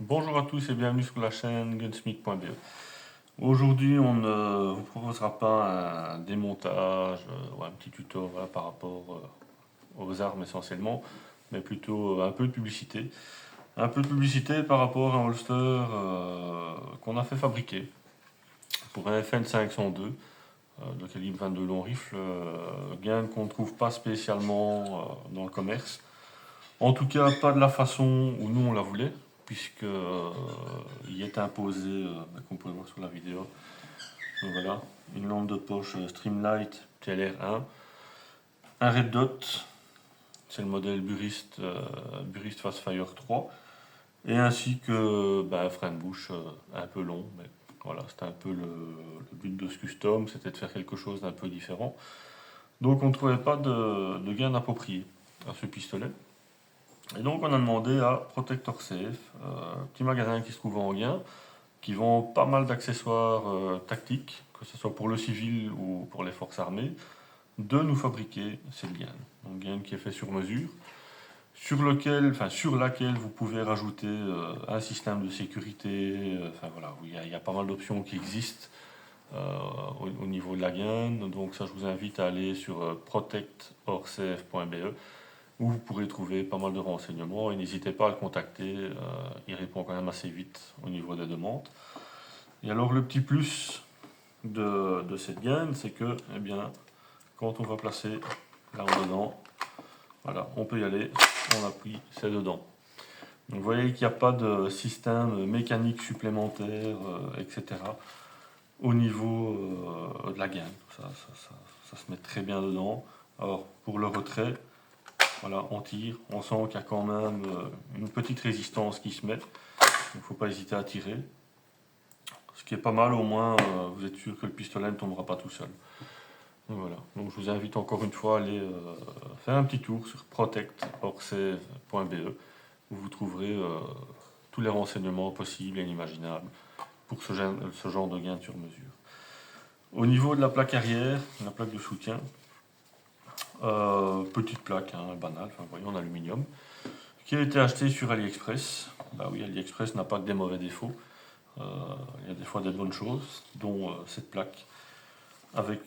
Bonjour à tous et bienvenue sur la chaîne Gunsmith.be. Aujourd'hui, on ne vous proposera pas un démontage ou un petit tuto par rapport aux armes essentiellement, mais plutôt un peu de publicité. Un peu de publicité par rapport à un holster qu'on a fait fabriquer pour un FN 502 de calibre 22 long rifle, gain qu'on ne trouve pas spécialement dans le commerce. En tout cas, pas de la façon où nous on la voulait, puisque il est imposé, comme vous pouvez voir sur la vidéo. Donc voilà, une lampe de poche Streamlight TLR1, un red dot, c'est le modèle Burist Fastfire 3, et ainsi que un frein de bouche un peu long, mais voilà, c'était un peu le but de ce custom, c'était de faire quelque chose d'un peu différent. Donc on ne trouvait pas de gain approprié à ce pistolet. Et donc on a demandé à Protector Safe, petit magasin qui se trouve en Anguin, qui vend pas mal d'accessoires tactiques, que ce soit pour le civil ou pour les forces armées, de nous fabriquer cette gaine. Donc gaine qui est fait sur mesure, sur laquelle vous pouvez rajouter un système de sécurité. Enfin voilà, il y a pas mal d'options qui existent au niveau de la gaine. Donc ça, je vous invite à aller sur protectorsafe.be où vous pourrez trouver pas mal de renseignements et n'hésitez pas à le contacter, il répond quand même assez vite au niveau des demandes. Et alors le petit plus de cette gaine, c'est que quand on va placer l'arme dedans, voilà, on peut y aller, on appuie, c'est dedans. Donc vous voyez qu'il n'y a pas de système mécanique supplémentaire, etc. au niveau de la gaine. Ça se met très bien dedans. Alors pour le retrait, voilà, on tire, on sent qu'il y a quand même une petite résistance qui se met. Il ne faut pas hésiter à tirer. Ce qui est pas mal, au moins vous êtes sûr que le pistolet ne tombera pas tout seul. Donc voilà, donc je vous invite encore une fois à aller faire un petit tour sur protectorsafe.be où vous trouverez tous les renseignements possibles et inimaginables pour ce genre de gain sur mesure. Au niveau de la plaque arrière, la plaque de soutien, petite plaque, banale, voyons, en aluminium, qui a été achetée sur AliExpress. Bah oui, AliExpress n'a pas que des mauvais défauts. Il y a des fois des bonnes choses, dont cette plaque avec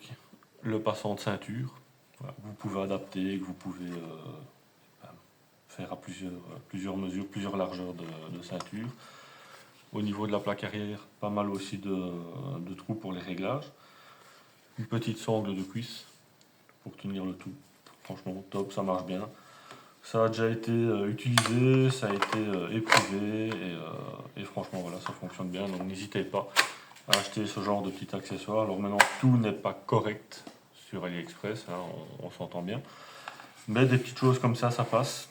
le passant de ceinture. Voilà, vous pouvez adapter, que vous pouvez faire à plusieurs mesures, plusieurs largeurs de ceinture. Au niveau de la plaque arrière, pas mal aussi de trous pour les réglages. Une petite sangle de cuisse pour tenir le tout. Franchement, top, ça marche bien. Ça a déjà été utilisé, ça a été éprouvé et franchement voilà, ça fonctionne bien. Donc n'hésitez pas à acheter ce genre de petit accessoire. Alors maintenant, tout n'est pas correct sur AliExpress, on s'entend bien. Mais des petites choses comme ça passe.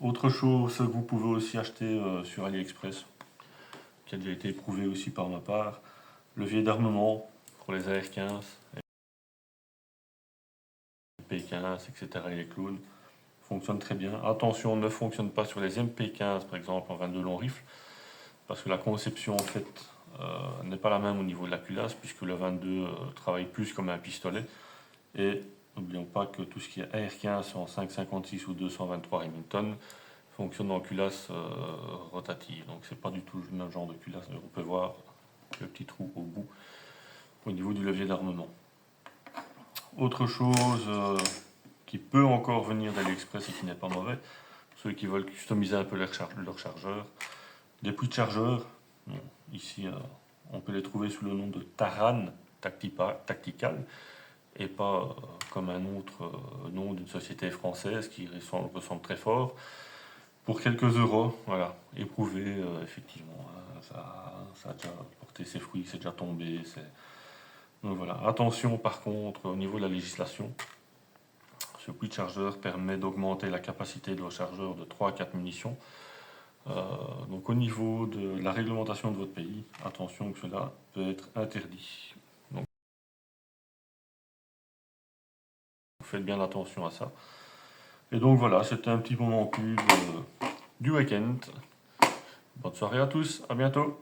Autre chose que vous pouvez aussi acheter sur AliExpress, qui a déjà été éprouvé aussi par ma part, levier d'armement pour les AR-15, MP15, etc. et les clowns. Fonctionne très bien. Attention, ne fonctionne pas sur les MP15 par exemple en 22 long rifle, parce que la conception en fait n'est pas la même au niveau de la culasse, puisque le 22 travaille plus comme un pistolet. Et n'oublions pas que tout ce qui est AR-15 en 5,56 ou 223 Remington fonctionne en culasse rotative. Donc c'est pas du tout le même genre de culasse. On peut voir le petit trou au bout au niveau du levier d'armement. Autre chose qui peut encore venir d'AliExpress et qui n'est pas mauvais, ceux qui veulent customiser un peu leur chargeur, des puits de chargeur. Bon, ici, on peut les trouver sous le nom de Taran Tactical et pas comme un autre nom d'une société française qui ressemble très fort. Pour quelques euros, voilà, éprouvé, effectivement, ça a déjà porté ses fruits, c'est déjà tombé. Donc voilà, attention par contre au niveau de la législation. Ce puits de chargeur permet d'augmenter la capacité de rechargeur de 3 à 4 munitions. Donc au niveau de la réglementation de votre pays, attention que cela peut être interdit. Donc faites bien attention à ça. Et donc voilà, c'était un petit moment pub du week-end. Bonne soirée à tous, à bientôt.